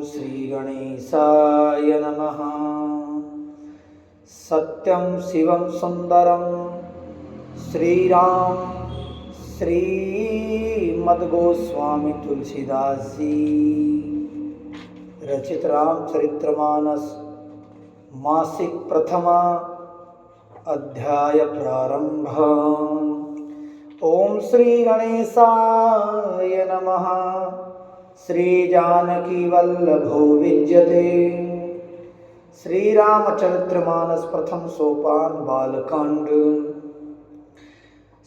श्री गणेशाय नमः। सत्यं शिवं सुंदरं श्रीराम श्रीमद्गोस्वामी तुलसीदास जी रचित रामचरितमानस मासिक प्रथमा अध्याय प्रारंभ। ओम श्री गणेशाय नमः। श्री जानकी वल्लभो विद्यते। श्री रामचरितमानस प्रथम सोपान बालकांड।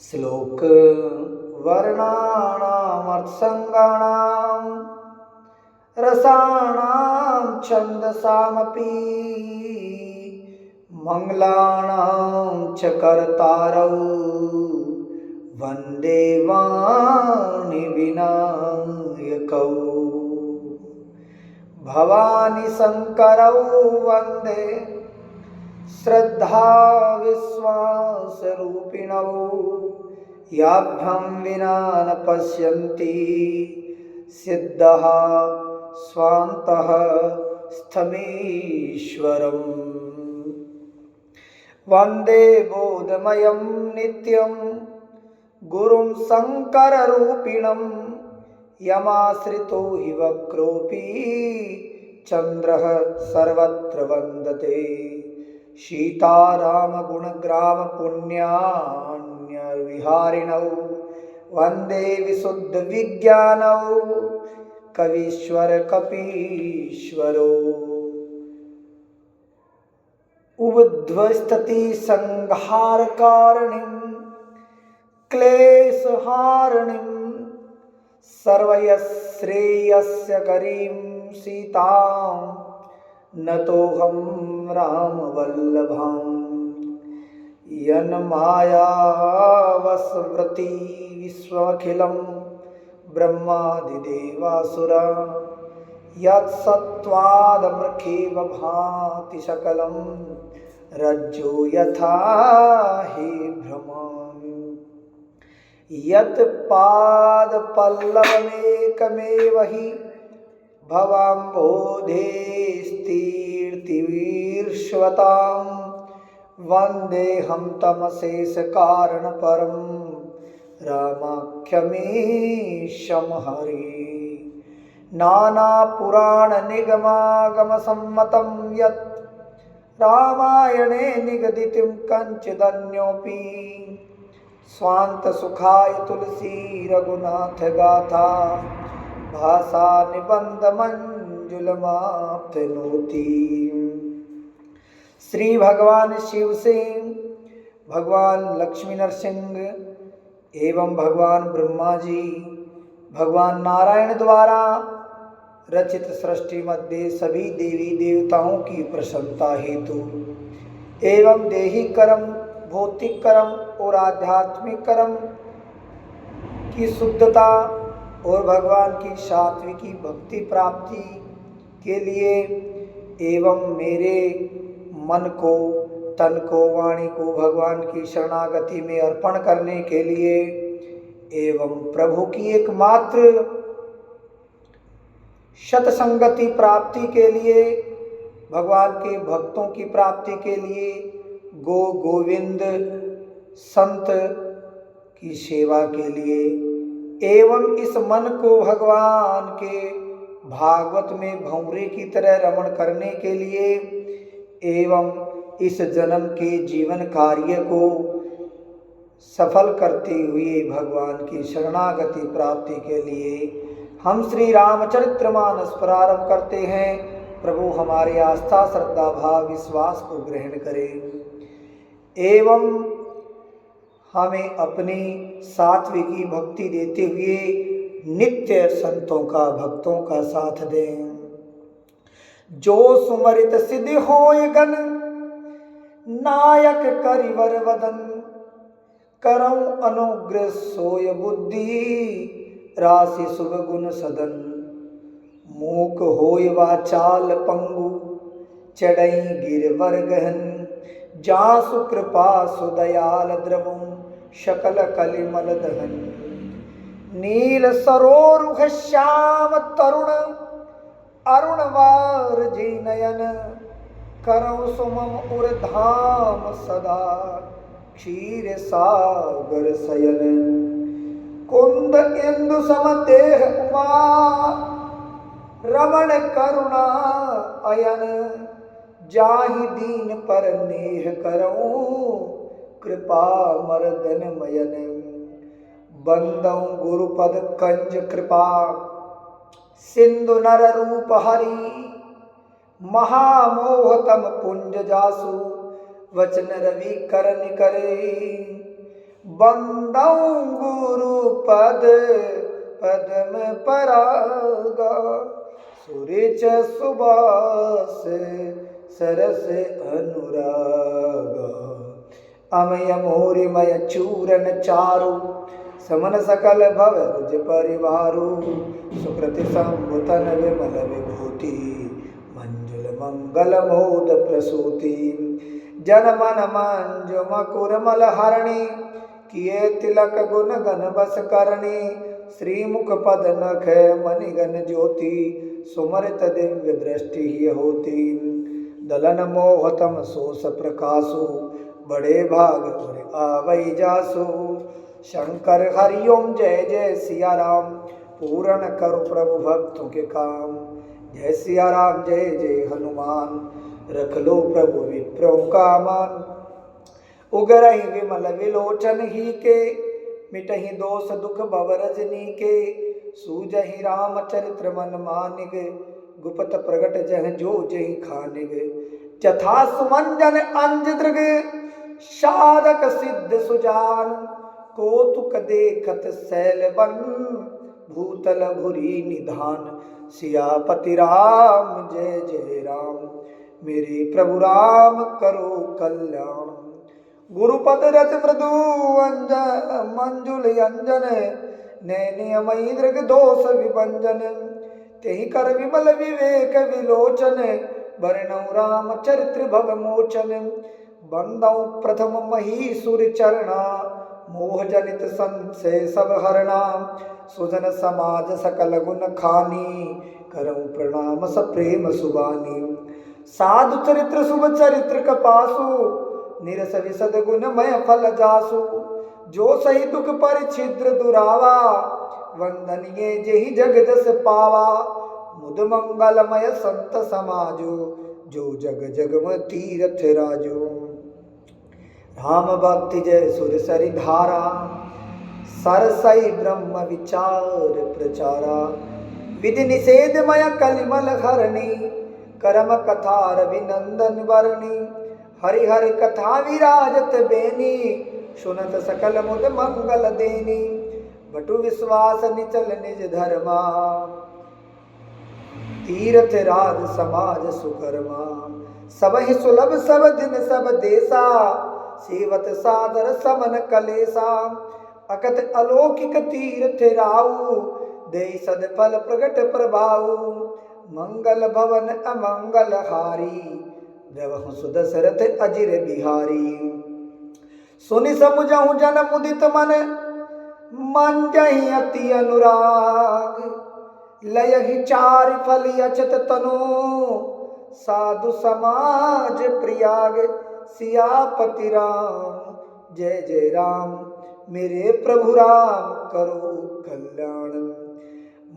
श्लोक वर्णानामर्थसंगाणां रसाणां छन्दसामपि मंगलानां च कर्तारौ वन्दे वाणि विनायकौ। भवानी शंकरौ वन्दे श्रद्धा विश्वासरूपिणौ। याभ्यां विना न पश्यन्ति सिद्धः स्वान्तः स्थमीश्वरम्। वन्दे बोधमयं नित्यं गुरुं शङ्कररूपिणं। यमाश्रितो हि वक्रोऽपि चन्द्रः सर्वत्र वन्दते। सीतारामगुणग्राम पुण्यान्यविहारिणौ वन्दे विशुद्धविज्ञानौ कवीश्वर कपीश्वरो। उद्ध्वस्तति संहारकारिणीं क्लेशहारिणीं सर्वश्रेयस्य करीं सीतां नतोऽहं रामवल्लभां। यन्मायावशवृत्ति विश्वमखिलं ब्रह्मादिदेवासुरा। यत्सत्त्वादमृखेव भाति सकलं रज्जो यथा हि भ्रमामि। यत्पादपल्लवमेकमेव हि भवाम्बोधेस्तीर्तिवीर्ष्वतां। वन्देऽहं तमशेषकारणपरं रामाख्यमीशं हरे। नानापुराणनिगमागमसम्मतं यत् रामायणे निगदितं कञ्चिदन्योऽपि। स्वान्तसुखाय तुलसी रघुनाथ गाथा भाषा निबंधमंजुलमाप्नोति। श्री भगवान शिव से भगवान लक्ष्मी नरसिंह एवं भगवान ब्रह्मा जी भगवान नारायण द्वारा रचित सृष्टि मध्य सभी देवी देवताओं की प्रसन्नता हेतु एवं देही कर्म भौतिक कर्म और आध्यात्मिक कर्म की शुद्धता और भगवान की सात्विकी भक्ति प्राप्ति के लिए एवं मेरे मन को तन को वाणी को भगवान की शरणागति में अर्पण करने के लिए एवं प्रभु की एकमात्र सत्संगति प्राप्ति के लिए भगवान के भक्तों की प्राप्ति के लिए गोविंद संत की सेवा के लिए एवं इस मन को भगवान के भागवत में भंवरे की तरह रमण करने के लिए एवं इस जन्म के जीवन कार्य को सफल करते हुए भगवान की शरणागति प्राप्ति के लिए हम श्री रामचरितमानस प्रारंभ करते हैं। प्रभु हमारे आस्था श्रद्धा भाव विश्वास को ग्रहण करें एवं हमें अपनी सात्विकी भक्ति देते हुए नित्य संतों का भक्तों का साथ दें। जो सुमरित सिद्धि होय गन नायक करिवर वदन। करऊं अनुग्रह सोय बुद्धि राशि शुभ गुण सदन। मूक होय वाचाल पंगु चढ़ई गिरवर गहन। जासु कृपा सुदयाल द्रवुं शकल कलिमल दहन। नील सरोरुह श्याम तरुण अरुणवार जी नयन करौ सुमम उर धाम सदा क्षीर सागर शयन कुंद इंदु सम देह उमा रमण करुणा अयन जाहि दीन पर नेह करऊं कृपा मर्दन मयन बंदौ गुरुपद कंज कृपा सिंधु नर रूप हरि महामोहतम पुंज जासु वचन रवि करन करे बंदौ गुरु पद पद्म परागा सुरिच सुबास सरस अनुरागा अमय मोरिमय चूरन चारु समन सकल भव रुज परिवारु सुकृति संभुतन विमल विभूति मंजुल मंगल मोद प्रसूति जन मन मंजु मकुर मल हरणी किए तिलक गुण गण बस करणी श्रीमुख पद नख मणिगण ज्योति सुमरित दिव्य दृष्टि ही होती दलन मोहतम सोस प्रकाशु बड़े भाग आवै जासु शंकर हरिओम जय जय सिया राम पूर्ण करो प्रभु भक्तों के काम जय सिया राम जय जय हनुमान रख लो प्रभु विप्रों का मान उगरहि विमल विलोचन ही के मिटहि दोष दुख भव रजनी के सूजहि राम चरित्र मन मानिग गुपत प्रगट जह जो जहि खानिग जथा सुमंजन अंज दृग साधक सिद्ध सुजान कौतुक देखत सैल बन भूतल भुरी निधान सियापति राम जय जय राम मेरे प्रभु राम करो कल्याण गुरुपद रथ मृदु अंजन मंजुल अंजन नैनमयी दृग दोष विभंजन तेहि कर विमल विवेक विलोचन वर्णौ राम चरित्र भव मोचन बंदौ प्रथम महीसुर चरणा मोह जनित संशय सब हरणा सुजन समाज सकल गुण खानी करऊं प्रणाम सप्रेम सुबानी साधु चरित्र शुभ चरित्र कपासु निरस विसद गुण मय फल जासु जो सही दुख पर छिद्र दुरावा वंदनीय जेहि जग जस पावा मुद मंगलमय संत समाजो जो जग जगम तीरथ राजो राम भक्ति जय सुर सरि धारा सरसई ब्रह्म विचार प्रचारा विधि निषेधमय कलिमल हरणी करम कथा रविनंदन वर्णी हरि हरि कथा विराजत बेनी सुनत सकल मुद मंगल देनी बटु विश्वास निचल निज धर्मा तीर्थ राज समाज सुकर्मा सब ही सुलभ सब दिन सब देसा सेवत सादर समन कलेसा अकत अलौकिक तीर्थ राऊ दे सदफल प्रगट प्रभाऊ मंगल भवन अमंगल हारी द्रवहु सुदशरथ अजिर बिहारी सुनि समुझहु जन मुदित मन मंजहि अति अनुराग लयहि चारि फल अचत तनु साधु समाज प्रियाग सियापति राम जय जय राम मेरे प्रभु राम करो कल्याण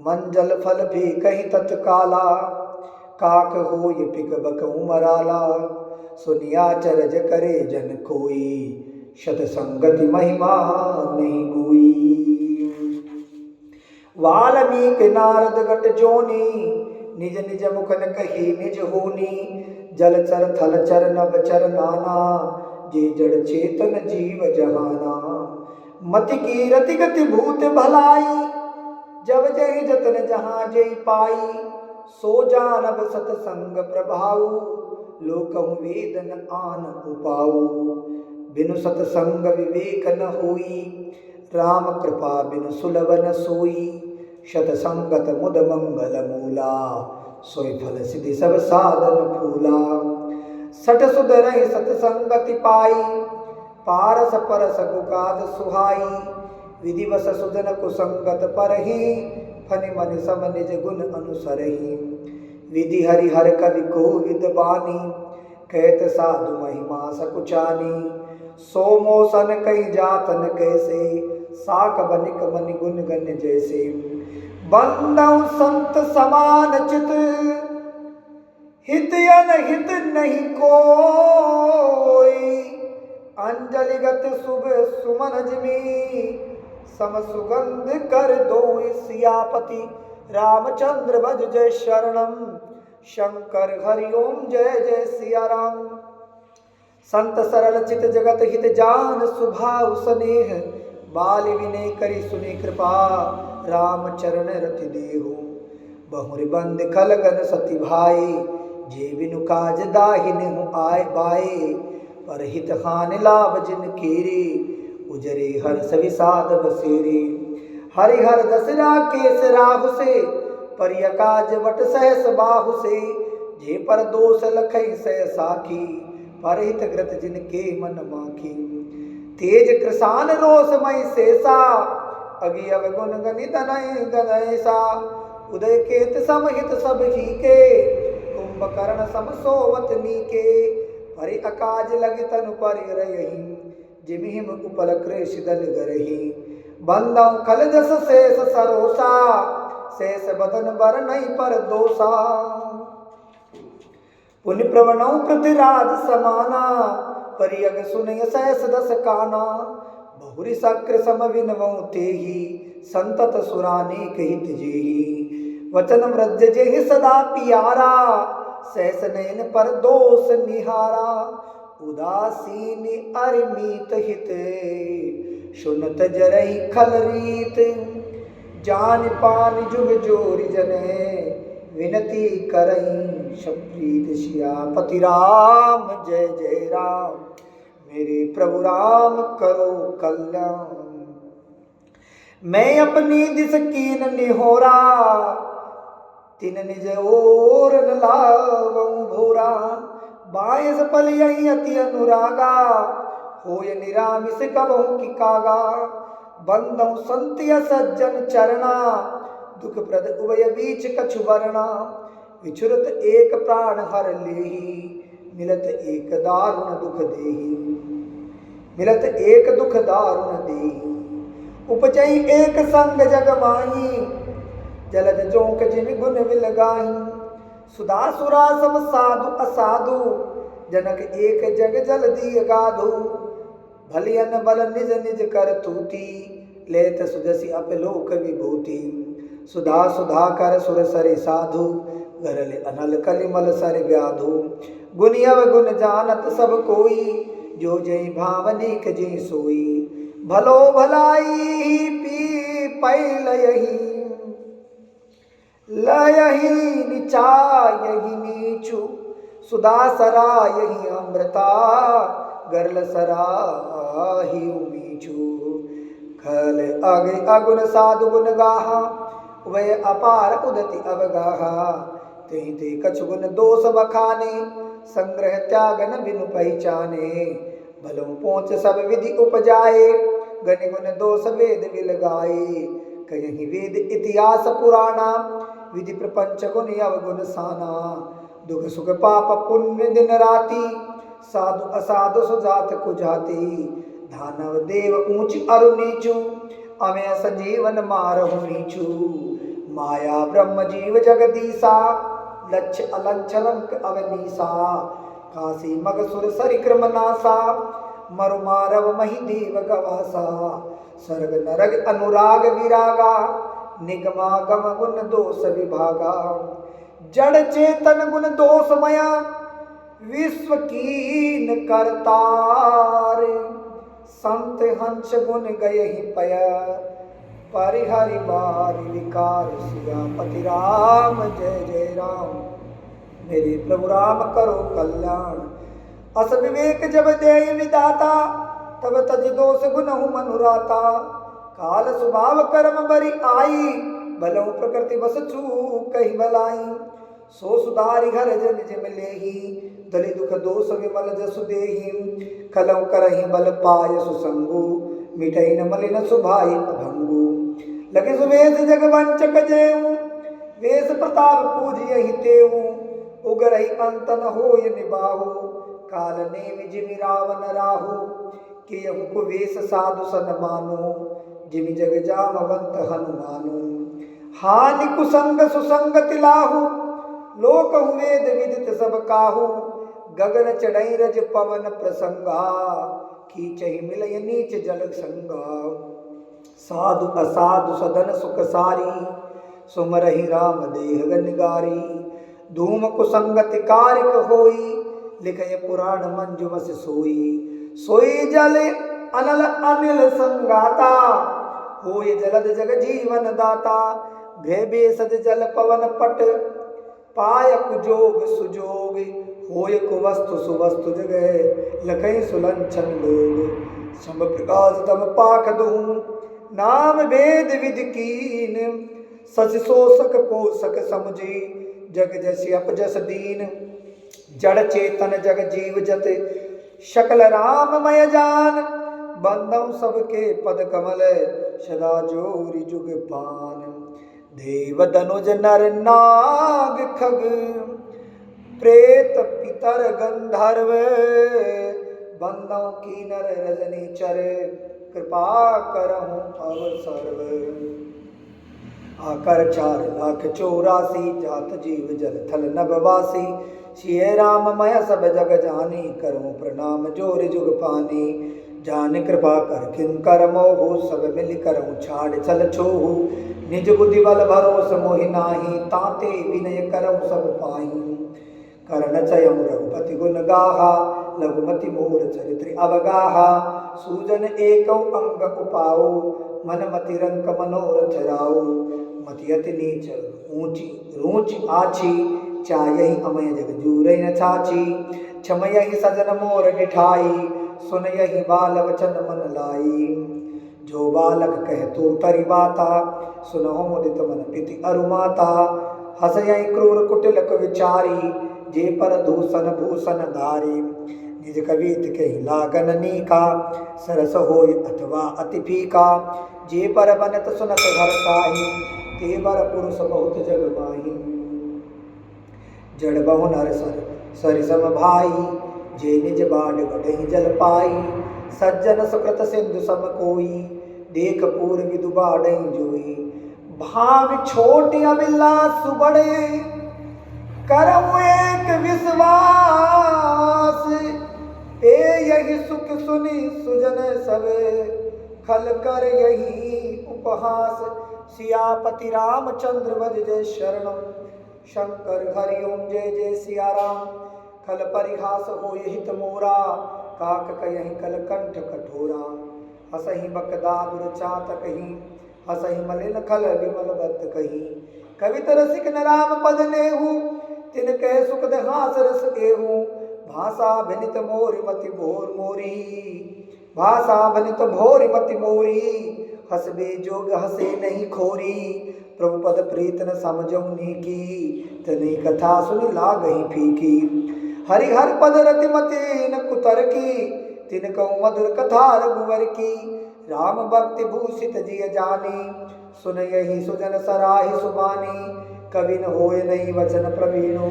मंजल फल भी कहीं तत्काला काक हो ये पिक बकऊ मराला सुनिया चरज करे जन कोई शत संगति महिमा नहीं कोई वाल्मीकि नारद गट जोनी निज निज मुख न कही निज होनी जलचर थलचर नभ चर नाना जे जड़ चेतन जीव जहाना मति की रति गति भूत भलाई जब जहि जतन जहाँ जय पाई सो जानब सतसंग प्रभाऊ लोकहु वेद न आन उपाऊ बिनु सतसंग विवेक न होई राम कृपा बिनु सुलभ न सोई शत संगत मुद मंगल मूला सोई फल सिद्धि सब साधन फूला सठ सुधर सतसंगति पाई पारस परस गुकाद सुहाई विधिवस सुजन कुसंगत परहि फनि मन सम निज गुण अनुसरहि विधि हरिहर कवि कोविद बानी, कहत साधु महिमा सकुचानी। सोमोसन कई जातन कैसे, साक बनिक मन गुन गन जैसे। बंदौ संत समान चित, हित अनहित नहीं कोई। अंजलिगत शुभ सुमन जिमी, सम सुगंध कर दो सियापति। रामचंद्र भज जय शरणम, शंकर हरिओम जय जय सिया राम। संत सरल चित जगत हित जान, सुभाव स्नेह बाल विनय करी सुनि कृपा। राम चरण रति देहु, बहुरि बंद खलगन सति भाई। जे बिनु काज दाहिने आय बाए, परहित हानि लाभ जिन केरे। उजरे हर्ष विषाद बसेरे, हरिहर दसरा केस राहु से। परिय काज वट सहस बाहु से, जे पर दोष लखई सह साखी। परहित ग्रत जिनके मन माखी, तेज कृसान रोष मई शेषा। अगि अवगुण गणित नय गणैसा, उदय केत समहित सब ही के। कुंभकर्ण सम सोवत नीके, परि अकाज लग तनु परि रही। जिमिहिम उपल कृष दल गरही, बंदौ खल जस शेष सरोसा। शेष बदन बर नहीं पर दोषा, पुनि प्रवणौ पृथ्वीराज समाना। परियग सुनय सहस दस काना, बहुरि शक्र सम विनवौ तेहि। संतत सुरानेक हित जेहि, वचन व्रज जेहि सदा पियारा। सहस नयन पर दोष निहारा, उदासीन अरिमीत हित। सुनत जरहि खल रीत, जान पान जुग जोरि जनै। विनती करई शप्रीत सियापति राम, जय जय राम। मेरे प्रभु राम करो कल्याण। मैं अपनी दिस कीन निहोरा, तिन निज ओर न लावऊं भोरा। बायस पल यही अति अनुरागा, होय निरामिस कबहु की कागा। बंदौ संतिय सज्जन चरणा, दुख प्रद उभय बीच कछु वर्णा। विचुरत एक प्राण हर लेहि, मिलत एक दारुण दुख देहि। मिलत एक दुख दारुण देहि, उपजई एक संग जग माही। जलद जोंक जिमि गुण विल गाही, सुधा सुरा सम साधु असाधु। जनक एक जग जल दिय गाधु, भलियन बल निज निज कर तूती। लेत सुजसी अपलोक विभूति, सुधा सुधा कर सुर सरि साधु। गरल अनल कलिमल सर व्याधु, गुनि अवगुण जानत सब कोई। जो जय भावनिक जी सोई, भलो भलाई पी पैलयहि। लयहि निचायहि नीचु, सुधा सरायहि अमृता। गरल सराहि उमीचु, खल अग अगुण साधु गुण गाहा। वह अपार उदति अवगाहा, तेहि ते कछु गुण दोष बखाने। संग्रह त्यागन बिनु पहचाने, भलों पहुँच सब विधि उपजाए। गनि गुण दोष वेद विल गाए, कहीं वेद इतिहास पुराना। विधि प्रपंच गुण अवगुण साना, दुख सुख पाप पुण्य दिन राति। साधु असाधु सुजात कुजाति, दानव देव ऊंच अरु नीचु। अमेय संजीवन मारहु नीचु, माया ब्रह्म जीव जगदीसा। लक्ष्य अलंछलंक अवनीसा, काशी मग सुर सरि क्रम नासा। मरु मारव मही देव गवासा, सर्ग नरग अनुराग विरागा। निगमागम गुण दोष विभागा, जड़ चेतन गुण दोषमया। विश्व कीन करतार, संत हंस गुण गयहि पय। परिहरि बारि विकार, सियापति राम जय जय राम। मेरे प्रभु राम करो कल्याण। अस विवेक जब देहि विदाता, तब तज दोष गुनहु मनुराता। काल स्वभाव कर्म बरि आई, भलौ प्रकृति बस चूकहि भलाई। सो सुधारि हर जन जिम लेहि, दलि दुख दोष विमल जसु देहि। खलौ करहि बल पाय सुसंगु, मिटै न मलिन सुभाइ अभंगु। लगे सुवेश जग वंचक जेऊ, वेश प्रताप पूजियहि तेऊ, उगरहि अंत न होय निबाहु। काल नेमि जिमि रावण राहु, कियहु कुवेश साधु सन मानो। जिमि जग जामवंत हनुमानो, हानि कुसंग सुसंग तिलाहु। लोकहु वेद विदित सब काहू, गगन चढ़ई रज पवन प्रसंगा। कीचहि मिलय नीच जल संगा। साधु असाधु सदन सुख सारी, सुमरहि राम देह निगारी। धूम कुसंगति कारिक होई, लिखय पुराण मंजुमस सोई। सोई जल अनल अनिल संगाता, होय जलद जग जीवन दाता। भय बेसज जल पवन पट, पाय कुजोग सुजोग। होय कुवस्तु सुवस्तु जगह, लखई सुलंछन लोग। सम प्रकाश तम पाख दूं, नाम वेद विधि कीन। सच शोषक पोषक समझी, जग जस अपजस दीन। जड़ चेतन जग जीव जत, शकल राममय जान। बंदौ सबके पद कमल, सदा जोरि जुग पान। देव दनुज नर नाग खग, प्रेत पितर गंधर्व। बंदौ कीनर रजनी चर, कृपा करहु अब सर्व। आकर 4,84,000, जात जीव जल थल नभवासी। सिय राम मय सब जग जानी, करूं प्रणाम जोरि जुग पानी। जान कृपा कर किंकर मोहु, सब मिल करऊं छाड़ चल छोहु। निज बुद्धि बल भरोस मोहि नाही, ताते विनय करऊं सब पाही। करण चयऊं रघुपति गुण गाहा, लघुमति मोर चरित्र अवगाहा। सूजन एकौ अंग उपाओ, मन मति रंक मनोरथ राओ। मति अति नीच ऊंची रूच आछी, चायहि अमय जग जूरै न छाछी। क्षमयहि सजन मोर डिठाई, सुनयहि बाल वचन मन लाई। जो बालक कह तू तरि बाता, सुनहु मुदित मन पिति अरु माता। हसयहि क्रूर कुटिल विचारी, जे पर दूषण भूषण धारी। निज कवित कहि लागन नीका, सरस होय अथवा अति फीका। जे पर बनत सुनत घर साही, ते बर पुरुष बहुत जग माही। जड़ बहु नर सरिसम भाई, जे निज बाड बढ़हि जल पाई। सज्जन सुकृत सिंधु सम कोई, देख पूर विदु बाढ़ई जोई। भाग छोट अभिलाष बड़े, करऊं एक विश्वास। ए यही सुख सुनी सुजन सब, खल कर यही उपहास। सियापति रामचंद्र भज जय शरणम, शंकर हरिओम जय जय सिया राम। खल परिहास होय हित मोरा, काक कयहि कल कंठ कठोरा। हसहि बकदादुर चातकहि, हसहि मलिन खल विमल बत कही। कवित रसिक न राम पद नेहु, तिन कह सुख हास रस एहू। भाषा भनित मोरि मति भोर मोरी, भाषा भनित भोरि मति मोरी। हसबे जोग हसे नहीं खोरी, प्रभु पद प्रीत न समझऊ नीकी। तनी कथा सुनि लागहि फीकी, हरिहर पद रति मति न कुतर की। तिन कहूँ मधुर कथा रघुवर की, राम भक्ति भूषित जिय जानी। सुन यही सुजन सराहि सुबानी, कवि न होय नहीं वचन प्रवीणु।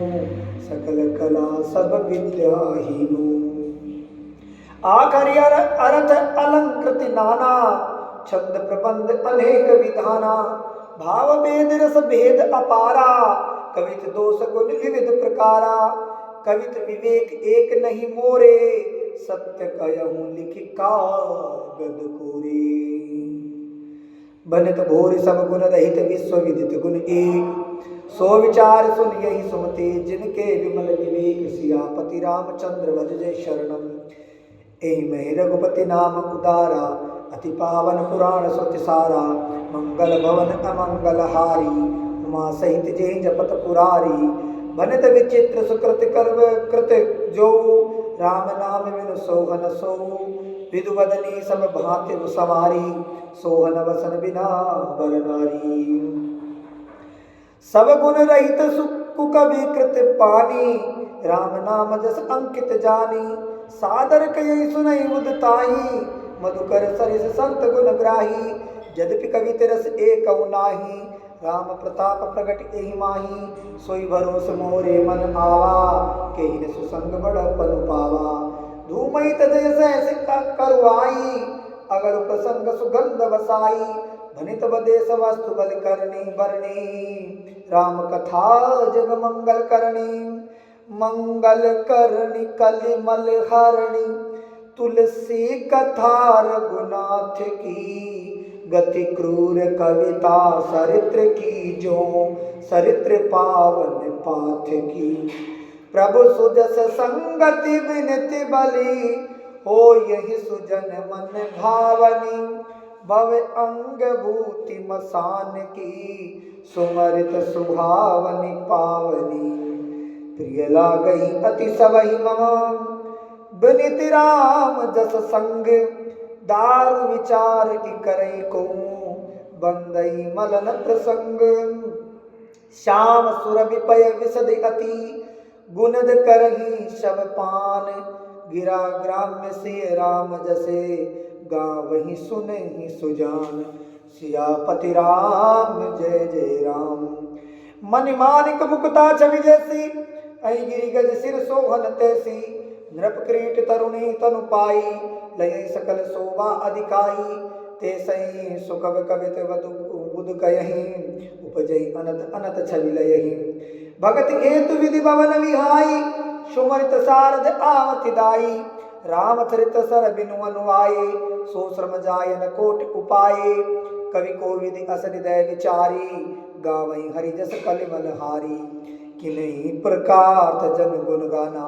सकल कला सब विद्याहीनु, आखरि अर्थ अलंकृति नाना। छंद प्रबंध अनेक विधाना, भाव भेद रस भेद अपारा। कवित दोष गुण विविध प्रकारा, कवित विवेक एक नहीं मोरे। सत्य कहूँ लिखि कागद कोरे। बनित भोर सब गुण रहित विश्व विदित गुण एक। सो विचार सुन यही सुमते, जिनके विमल विवेक। सियापति रामचंद्र भज जय शरणम, एहि में रघुपति नाम उदारा। अति पावन पुराण श्रुति सारा, मंगल भवन अमंगल हारी। उमा सहित जय जपत पुरारी, बनित विचित्र सुकृत कर्म कृत जो। राम नाम बिनु सोहन सो, विदु वदनी सब भांति सवारी। सोहन वसन बिना बर नारी, सब गुण रहित सुख कवि कृत पानी। राम नाम जस अंकित जानी, सादर कहि सुनहि उदताही। मधुकर सरिस संत गुण ग्राही, यद्यपि कवि रस एकौ नाही। राम प्रताप प्रगट एहि माही, सोई भरोस मोरे मन आवा, केहि न सुसंग बड़पन पावा। धूमई तजय सहस करुआई, अगर प्रसंग सुगंध बसाई, भनित बदेश वस्तु बल करनी बरनी, राम कथा जग मंगल करनी। मंगल करनी कलिमल हरणी, तुलसी कथा रघुनाथ की, गति क्रूर कविता सरित्र की, जो सरित्र पावन पाथ की। प्रभु सुजस संगति विनति बली, हो यही सुजन मन भावनी, भव अंग भूति मसान की, सुमरित सुभावनी पावनी। प्रिय लागई अति सबहि मम, बनिति राम जस संग, दारु विचार की करई को, बंदई मलन प्रसंग। श्याम सुरभि पय विशद अति, गुनद करही शब पान, गिरा ग्राम्य से राम जसे, गावहि सुनहि सुजान। सियापति राम जय जय राम। मणिमानिक मुकुता छवि जैसी, अहि गिरि गज सिर सोहन तैसी, नृप किरीट तरुणी तनु पाई, लय सकल शोभा अधिकाई। ते सही सुखग कवित वधु बुध कयहि, उपजई अनत अनत छवि लयहि। भगत हेतु विधि भवन विहाई, सुमरित सारद आवति दाई। रामचरित सर बिनु अनुआये, सो श्रम जायन कोटि उपाये। कवि कोविद अस हृदय विचारी, गावई हरि जस कलिमल हारी। किन्हीं प्रकार जन गुण गाना,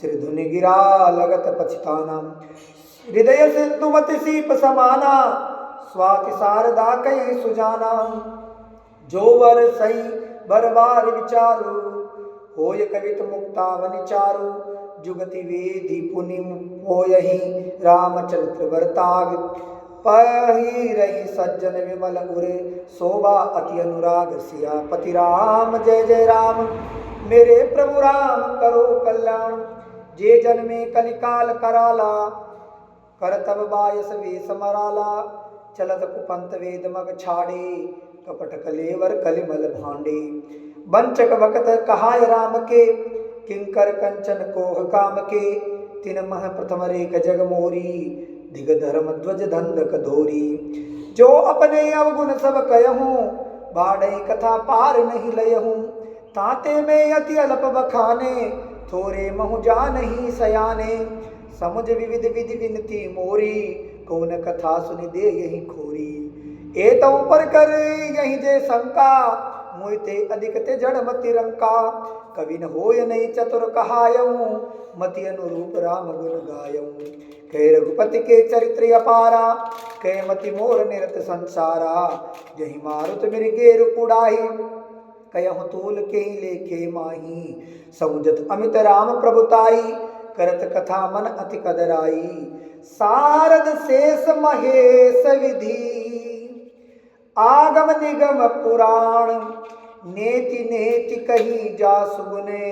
सिर धुनि गिरा लगत पछताना। हृदय सिंधु मति सीप समाना, स्वाति शारदा कहि सुजाना। जो वर सही बरबार विचारु, होय कवित मुक्तावनि चारु। जुगति वेदी पुनि होयहि, रामचरित्र बरताग। पही रही सज्जन विमल उरे, शोभा अति अनुराग। सियापति राम जय जय राम। मेरे प्रभु राम करो कल्याण, जे जन्मे कलिकाल कराला। करतब बायस वेश मराला, चलत कुपंत वेद मग छाड़े। कपट कलेवर कलिमल भांडे, वंचक भगत कहाय राम के। किंकर कंचन कोह काम के, तिन मह प्रथम रेख जग मोरी। दिग धर्म ध्वज धंधक धोरी। जो अपने अवगुण सब कहूँ, बाढ़ई कथा पार नहीं लयहूँ। ताते में अति अल्प बखाने, थोरे महु जानहि सयाने। समुझ विविध विधि विनती मोरी, कौन कथा सुनि दे यही खोरी। एतौ पर कर यही जे शंका, मोहिते अधिक ते जड़ मति रंका। कवि न होय नहीं चतुर कहायऊँ, मति अनुरूप राम गुण गायऊँ। कह रघुपति के चरित्र अपारा, कह मति मोर निरत संसारा। जही मारुत मृगेर उड़ाही, कयहु तूल के लेखे माही। समुझत अमित राम प्रभुताई, करत कथा मन अति कदराई। सारद शेष महेश विधि, आगम निगम पुराण। नेति नेति कही जासु गुने,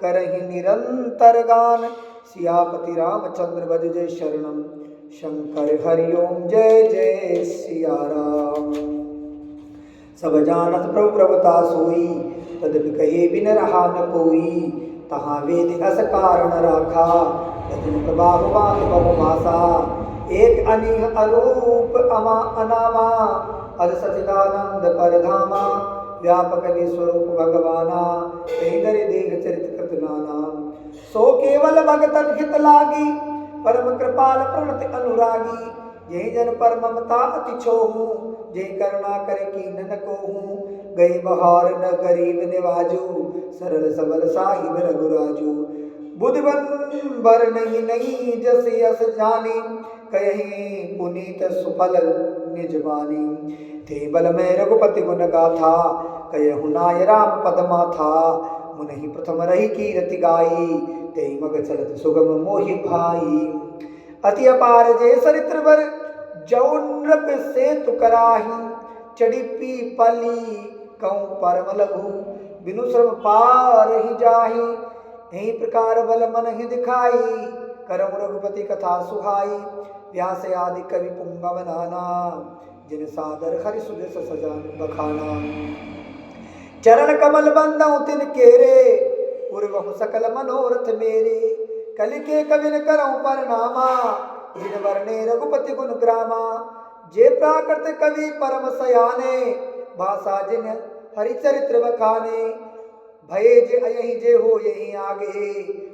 करहि निरंतर गान। सियापति रामचंद्र भज जय शरणम, शंकर हरिओम जय जय सिया राम। सब जानत प्रभु प्रभुता सोई, तदपि कहे बिन रहा न कोई। तहाँ वेद अस कारण राखा, रजन प्रभाव बात बहु भाषा। एक अनिह अरूप अमा अनामा, अज सचिदानंद परधामा। व्यापक विश्वरूप भगवाना, कहीं दरि देख चरित कृत नाना। सो केवल भगतन हित लागी, परम कृपाल प्रणत अनुरागी। यही जन पर ममता अति छोहू, जय करुणा करे कीन न कोहू। गई बहार न गरीब निवाजू, सरल सबल साहिब रघुराजू। बुद्धिवन बर नहीं नहीं जस यस जानी, कहीं पुनीत सुफल निज बानी। ते बल में रघुपति गुण गाथा, कहु नाय राम पद माथा। मुनहि प्रथम रही कीरति गाई, ते मग चलत सुगम मोहि भाई। अति अपार जे सरित्र बर, जौ नृप सेतु कराही। चढ़ी पीपली कहूँ परम लघु, बिनु श्रम पार ही जाही। यही प्रकार बल मन ही दिखाई, करम रघुपति कथा सुहाई। व्यास आदि कवि पुंगव नाना, जिन सादर हरि सुजस सजान बखाना। चरण कमल बंदऊ तिन केरे पूर्वहु सकल मनोरथ मेरे। कलि के कविन करऊं परनामा जिन वर्णे रघुपति गुण ग्रामा। जे प्राकृत कवि परम सयाने भाषा जिन हरिचरित्र बखाने। भये जे यही जे हो यही आगे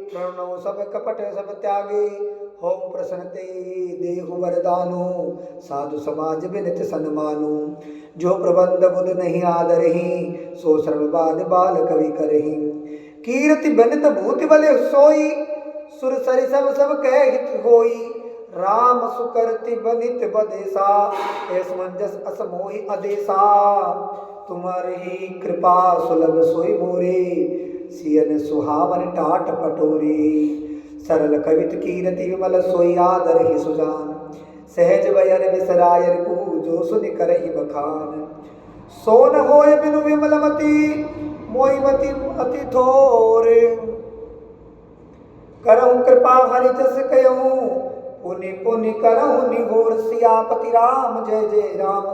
प्रणव सब कपट सब त्यागे। हो प्रसन्न ते देहु वरदानो साधु समाज बिनित सन्मानु। जो प्रबंध बुध नहीं आदरही सो श्रमवाद बाल कवि करही। कीर्ति बनित भूति बले सोई सुर सरि सब सब कह हित होई। राम सुकरति बनित बदेसा ऐसमंजस असमोहि अदेसा। तुम्हारी कृपा सुलभ सोई मोरे सियन सुहावन टाट पटोरे। सरल कवित कीरति विमल सोई आदर ही सुजान। सहज बयन बिसरायन को जो सुनि करहि बखान। सोन होय बिनु विमल मति मोहिमति अति थोर। करहु कृपा हरि जस कयहु पुनि पुनि करहु निहोर। सियापति राम जय जय राम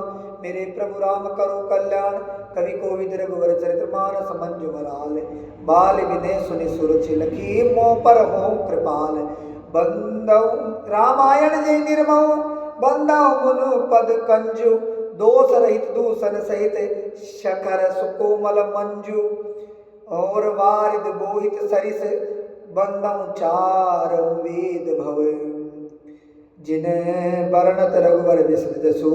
मेरे प्रभु राम करो कल्याण। कवि कोविद रघुवर चरित्र मानस मंजु मराल। बाल विनय सुनि सुर छिलकी मोह पर हो कृपाल। बंदऊ रामायण जय निर्मऊ बंदऊ मुनु पद कंजु। दोष रहित दूषण सहित शकर सुकोमल मंजु। और वारिद बोहित सरिस बंदऊ चार वेद भव। जिन्हें बरनत रघुवर विसृत जसु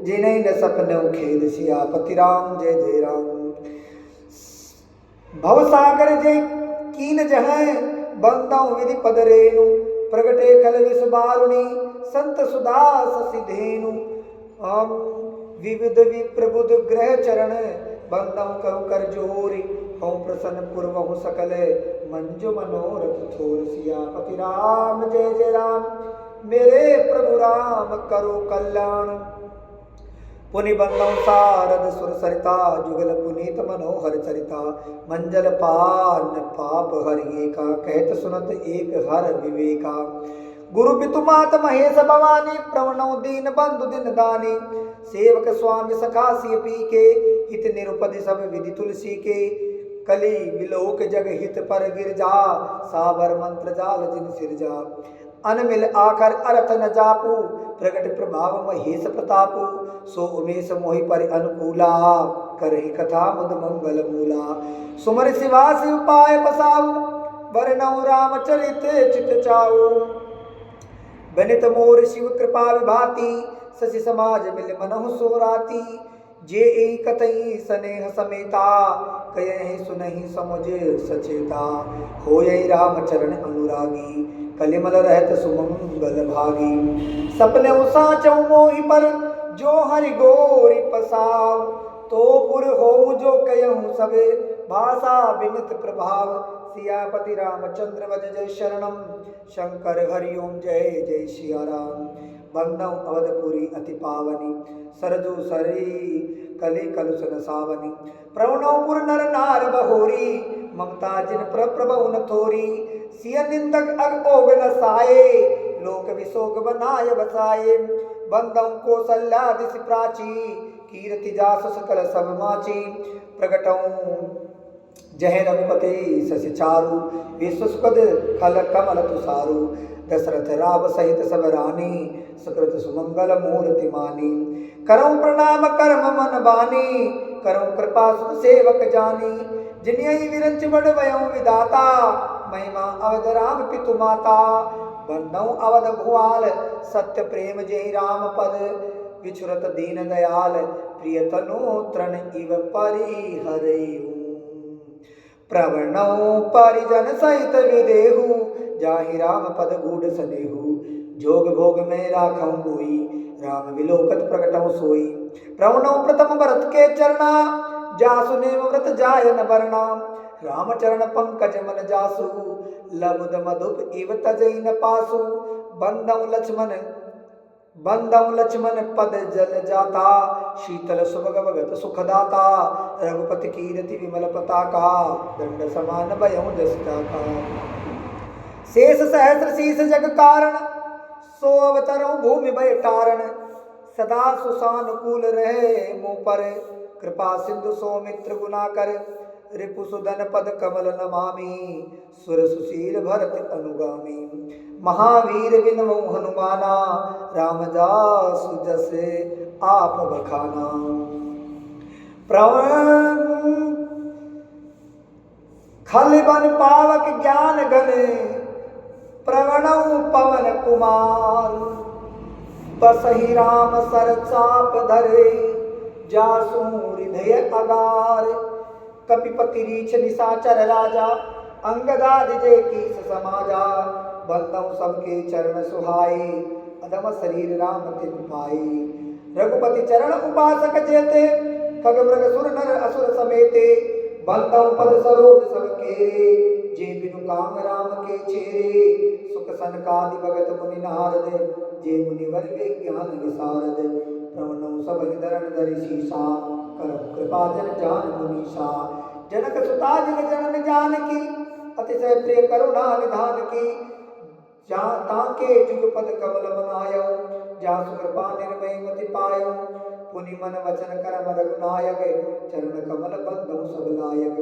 जिन्हें न सपनों खेद। सियापति राम जय जय राम। भवसागर जय कीन जहाँ बंदऊ विधि पद रेणु। प्रगटे कल विष बारुणी संत सुधा शशि धेनु। विविध विप्रबुध ग्रह चरण बंदऊ करु कर जोरी। हूँ प्रसन्न पूर्वहु सकल मंजु मनोरथ थोर। सियापति राम जय जय राम मेरे प्रभु राम करो कल्याण। पुनि बंदऊ सारद सुर सरिता जुगल पुनीत मनोहर चरिता। मंजल पान पाप हरि एका कहत सुनत एक हर विवेका। गुरु पितु मात महेश भवानी प्रवणौ दीन बंधु दिन दानी। सेवक स्वामी सखा सिय पी के हित निरुपधि सब विधि तुलसी के। कली विलोक जग हित पर गिरजा साबर मंत्र जाल जिन सिरजा। अनमिल आकर अर्थ न जापू प्रगट प्रभाव महेश प्रतापू। सो उमेश मोहि पर अनुकूला करहि कथा मुद मंगल मूला। सुमर शिवा शिव पाय पसाऊ वरनऊ रामचरित चित चाऊ। बनित मोर शिव कृपा विभाति शशि समाज मिल मनहु सोराती। जे एक कतई स्नेह समेता कयहि सुनहि समुझ सचेता। होयहि राम चरण अनुरागी कलिमल रहत सुमंगल भागी। सपने साचौ मोहि पर जो हरि गोरि पसाव। तो पुर हो जो कयहु सबे भाषा बिनित प्रभाव। सियापति रामचंद्र वज जय शरणम शंकर हरिओम जय जय सिया राम। बंदऊ अवधपुरी अति पावनी सरजू सरी कली कलुषन सावनी। प्रवणपुर नर नार बहोरी ममता जिन प्रभु न थोरी। सिय निंदक अग ओग न साये लोक विशोक बनाय बसाये। बंदऊ कौशल्या दिशि प्राची कीर्ति जासु सकल सब माची। प्रगटऊ जय रघुपति शशि चारु विश्व सुखद खल कमल तुषारु। दशरथ राव सहित सब रानी सुकृत सुमंगल मूर्ति मानी। करऊं प्रणाम कर्म मन बानी करऊं कृपा सुत सेवक जानी। जिन्हि विरंच बड़ वयं विदाता महिमा अवध राम पितु माता। बंदऊ अवध भुआल सत्य प्रेम जय राम पद। विछुरत दीन दयाल प्रिय तनु तृण इव परिहरऊ। प्रवणौ परिजन सहित विदेहु जाहि राम पद गूढ़ सनेहु। जोग भोग में राखऊं गोई राम विलोकत प्रगटऊं सोई। प्रवणौ प्रथम भरत के चरना जासु नेम व्रत जाय न वरना। राम चरण पंकज मन जासु लबुद मधुप इव तजई न पासु। बंदऊ लक्ष्मण पद जल जाता शीतल सुभग भगत सुखदाता। रघुपति कीरति विमल पताका दंड समान भयउ जस जाका। शेष सहस्र शीस जग कारण सो अवतरऊ भूमि भय तारण। सदा सुसानुकूल रहे मुँह पर, कृपा सिंधु सौमित्र गुना कर, रिपुसुदन पद कमल नमामि, सुर सुशील भरत अनुगामी, महावीर बिनवौ हनुमाना, रामदासु जस आप बखाना। खलबन पावक ज्ञान घन, प्रवणौ पवन कुमार, बसहि राम सर चाप धरे, जासु हृदय अगार, कपिपति रीछ निशाचर राजा, अंगदादि जय कीस समाजा, बंदौ सबके चरण सुहाए, अधम शरीर राम तिन पाए, रघुपति चरण उपासक जेते, खग मृग सुर नर असुर समेते, बंदौ पद सरोज सब केरे, जे बिनु काम राम के चेरे, सुख सनकादि भगत मुनि नारद, जे मुनिवर विज्ञान विशारद, प्रवणौ सब धरण धरि शीसा, करम कृपा जन जान मुनीसा, जनक सुता जग जनन जानकी, अतिशय प्रिय करुणा निधान की, ताके जुग पद कमल बनायो, जासु कृपा निर्मय मति पायो, पुनि मन वचन करम रघुनायक, चरण कमल बंदौ सब लायक,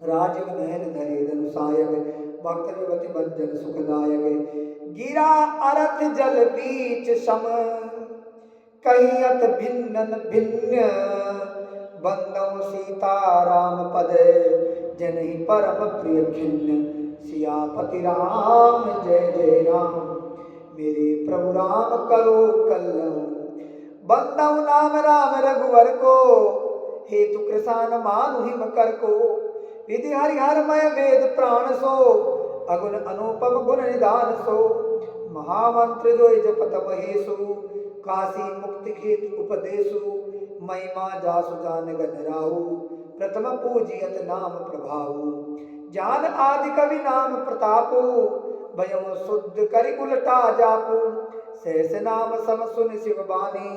राजीव नयन धरे धनु सायक, भक्त विभूति भंजन सुखदायक, गिरा अरथ जल बीच सम, कहियत भिन्नन भिन्न, बंदौ सीता राम पद, जनहि परम प्रिय खिन्न, सियापति राम जय जय राम, मेरे प्रभु राम करो कल्याण, बंदौ नाम राम रघुवर को, हेतु कृसान मानु हिम कर को, विधि हरिहरमय वेद प्राण सो, अगुण अनुपम गुण निधान सो, महामंत्र जो जपत महेशु, काशी मुक्ति हेतु उपदेशु, महिमा जासु जान गन राहु, प्रथम पूजियत नाम प्रभाऊ, जान आदि कवि नाम प्रतापु, भयउ शुद्ध करि उलटा जापु, सहस नाम सम सुन शिव बानी,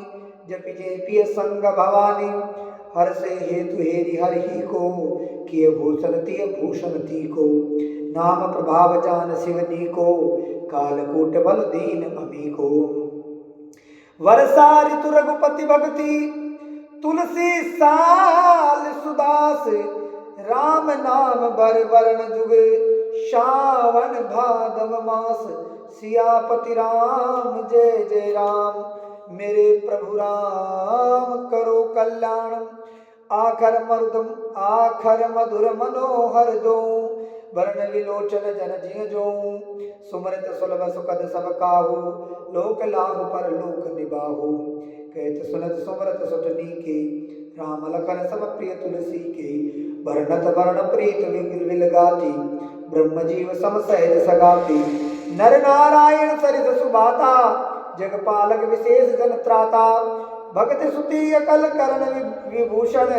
जपि जय पिय संग भवानी, हर से हेतु हेरि हरि ही को, किय भूषण तिय भूषण ती को, नाम प्रभाव जान शिवनी को, कालकूट बल दीन अमी को, वर्षा ऋतु रघुपति भक्ति, तुलसी साल सुदास, राम नाम बर वरण जुग, श्रावण भादव मास, सियापति राम जय जय राम, मेरे प्रभु राम करो कल्याण, आखर मधुर मनोहर दो, वर्ण विलोचन जन जिय जो, सुमृत सुलभ सुखद सब काहू, लोक लाहु पर लोक निबाहु, कहत सुनत सुमरत सुटनी के, राम लखन सम प्रिय तुलसी के, वर्णत वर्ण प्रीत विल गाती, ब्रह्म जीव सम सहज सगाती, नर नारायण सरिस सुभाता, जगपालक विशेष जन त्राता, भगत सुती अकल करण विभूषण,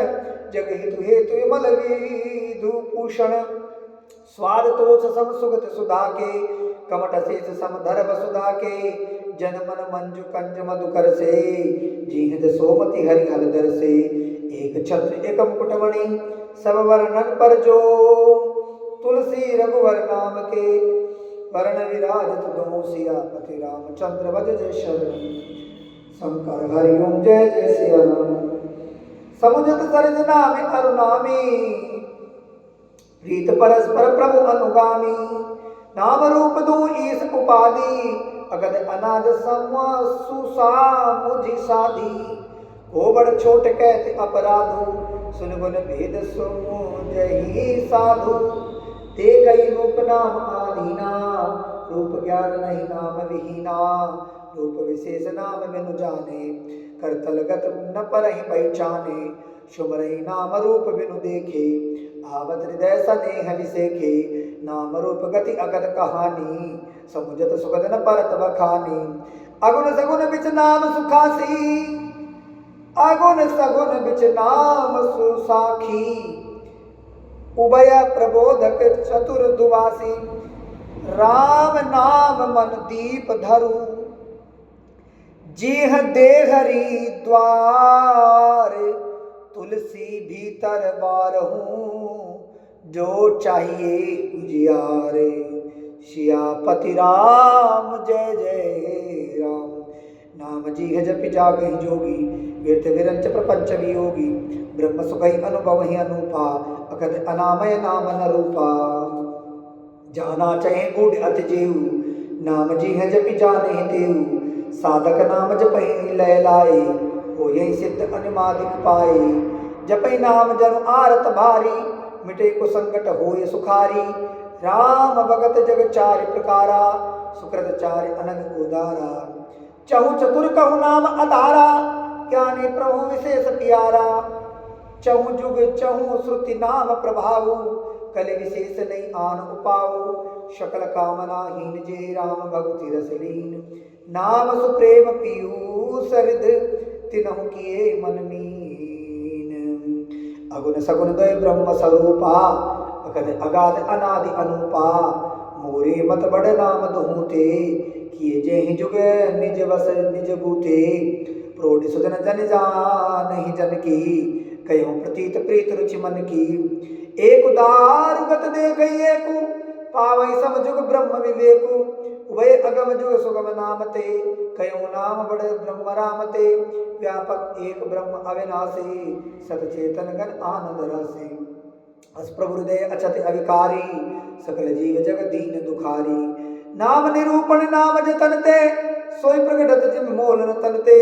जग हितु हेतु विमल विधुभूषण, स्वाद तोष सम सुगत सुधा के, कमट शेष सम धर्म सुधा के, जन मन मंजु कंज मधुकर से, जीहद सोमति हरि हलदर से, एक छत्र एक मुकुटमणि, सब वर्णन पर जो, तुलसी रघुवर नाम के, वर्ण विराजत दो, सियापति रामचंद्र भज जय शरण, शंकर हरिओम जय जय सिया राम, समुझत सरज नाम अरुणामी, प्रीत परस्पर प्रभु अनुगामी, नाम रूप दो ईस उपाधि, अगद अनाद समवा सुसामुझि साधी, को बड़ छोट कहत अपराधु, सुन गुण भेद सुमुझहि साधु, ते कई रूप नाम आधीना, रूप ज्ञान नहीं नाम विहीना, रूप विशेष नाम बिनु जाने, करतल गत न परहि पहचाने, शुमरहि नाम रूप बिनु देखे, आवत हृदय सनेह विसेखे, नाम रूप गति अगत कहानी, समुझत सुगत न परत बखानी, अगुण सगुण बिच नाम सुखासी, अगुण सगुण बिच नाम सुसाखी, उभय प्रबोधक चतुर दुवासी, राम नाम मन दीप धरु, जेह देहरी द्वार, तुलसी भीतर बारहूं, जो चाहिए उजियारे, सियापति राम जय जय राम, नाम जी है जपि जागहि जोगी, वीरत विरंच प्रपंच वियोगी, ब्रह्म सुखई अनुभव ही अनूपा, अकथ अनामय नाम न रूपा। जाना चहे गुड अति जेऊ, नाम जी है जपि जाने तेऊ, साधक नाम जपहि लय लाए, हो यही सिद्ध अनुमादिक पाए। जपहि नाम जनु आरत भारी, मिटे को संकट होय सुखारी, राम भगत जग चारि प्रकारा, सुकृत चारि अनग उदारा। चहु चतुर कहु नाम अधारा, ज्ञानी प्रभु विशेष प्यारा, चहु जुग चहु श्रुति नाम प्रभाऊ, कल विशेष नहीं आन उपाऊ, सकल कामना हीन जे राम भक्ति रस लीन, नाम सुप्रेम पीयूष हृदय तिनहु किए मन मीन। अगुन सगुन दय ब्रह्म स्वरूपा, अगध अगाध अनादि अनूपा, मोरे मत बड़ नाम दोहूते, किए जेहि जुग निज वस निज बूते, प्रोढ़ सुजन जन जान जन की, कहो प्रतीत प्रीत रुचि मन की। एक उदार उगत देख एकु, पावई सम जुग ब्रह्म विवेकु, उभय अगम जुग सुगम नाम ते, कयो नाम बड़ ब्रह्म राम ते, व्यापक एक ब्रह्म अविनाशी, सतचेतन गण आनंद राशि। अस प्रभु हृदय अचत अविकारी, सकल जीव जग दीन दुखारी, नाम निरूपण नाम जतन ते, सोई प्रगटत जिम मोल रतन ते,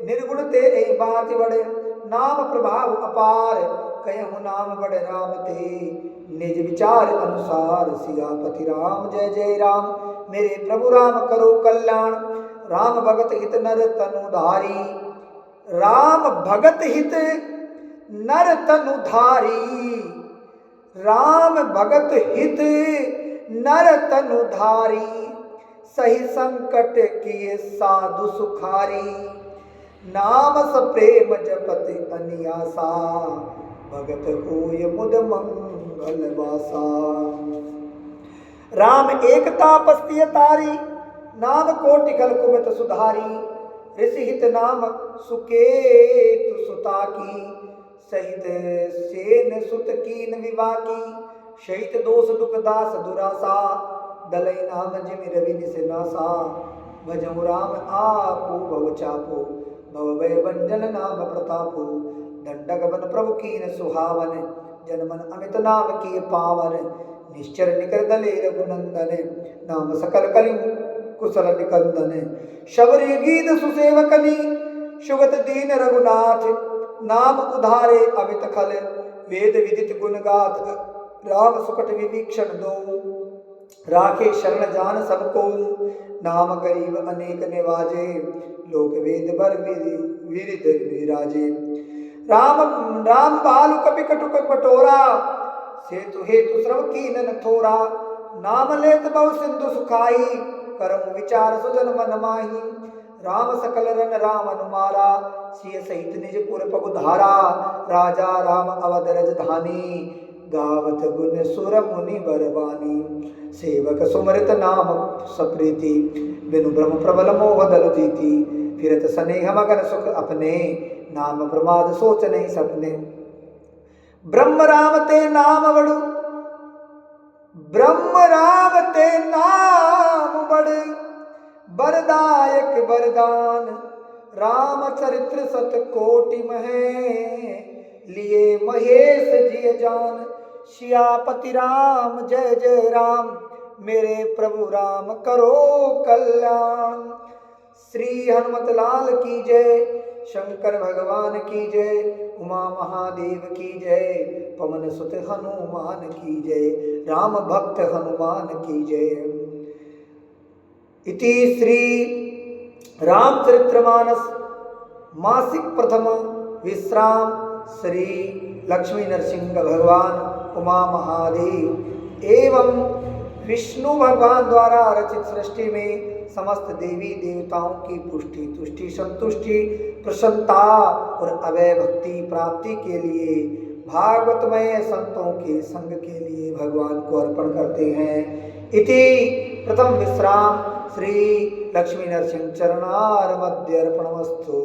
निर्गुण ते ए बात बड़े, नाम प्रभाव अपार, कहु नाम बड़ राम ते, निज विचार अनुसार, सियापति राम जय जय राम, मेरे प्रभु राम करो कल्याण। राम भगत हित नर तनुधारी, राम भगत हित नर तनुधारी, राम भगत हित नर तनुधारी, सही संकट किए साधु सुखारी, नाम सप्रेम जपति अनियासा, भगत होय मुद मंगल वासा। राम एक तापस्तीय तारी, नाम कोटि कल कुमत सुधारी, ऋषि हित नाम सुकेतु सुता की, सहित सेन सुत कीन विवाह की, शहित दोष दुख दास दुरासा, दलई नाम जिमि रवि निस नासा, भजहु राम आपो भव चापो, भव भय भंजन नाम प्रतापो, दंडक बन प्रभु कीन सुहावन, जन मन अमित नाम किए पावन, निश्चर निकर दले रघुनंदन, नाम सकल कलि कुशल निकंदन, शबरी गीत सुसेवकनी, शुगत दीन रघुनाथ, नाम उधारे अमित खल, वेद विदित गुण गाथ, राम सुकट विभीषण दो, राखे शरण जान सबको, नाम गरीब अनेक निवाजे, लोक वेद बर विरिद विराजे। राम राम बालु कपि कटुक बटोरा, सेतु हेतु श्रम कीन न थोरा, नाम लेत बहु सिंधु सुखाई, करम विचार सुजन मन माही, राम सकल रन राम अनुमारा, सिय सहित निज पुर पगुधारा, राजा राम अवध रजधानी, गावत गुण सुर मुनि बरबानी, सेवक सुमृत नाम सप्रीति, बिनु ब्रह्म प्रबल मोह दल जीती, फिरत स्नेह मगन सुख अपने, नाम प्रमाद सोच नहीं सपने। ब्रह्म राम ते नाम बड़ु, ब्रह्म राम ते नाम बड़, बरदायक वरदान, राम चरित्र सत कोटि महे, लिए महेश जिय जान, सियापति राम जय जय राम, मेरे प्रभु राम करो कल्याण। श्री हनुमत लाल की जय, शंकर भगवान की जय, उमा महादेव की जय, पवन सुत हनुमान की जय, राम भक्त हनुमान की जय। इति श्री रामचरितमानस मासिक प्रथम विश्राम श्री लक्ष्मी नरसिंह भगवान, उमा महादेव एवं विष्णु भगवान द्वारा रचित सृष्टि में समस्त देवी देवताओं की पुष्टि तुष्टि संतुष्टि प्रसन्नता और अवय भक्ति प्राप्ति के लिए भागवतमय संतों के संग के लिए भगवान को अर्पण करते हैं। इति प्रथम विश्राम श्री लक्ष्मी नरसिंह चरणार मध्य अर्पणमस्तु।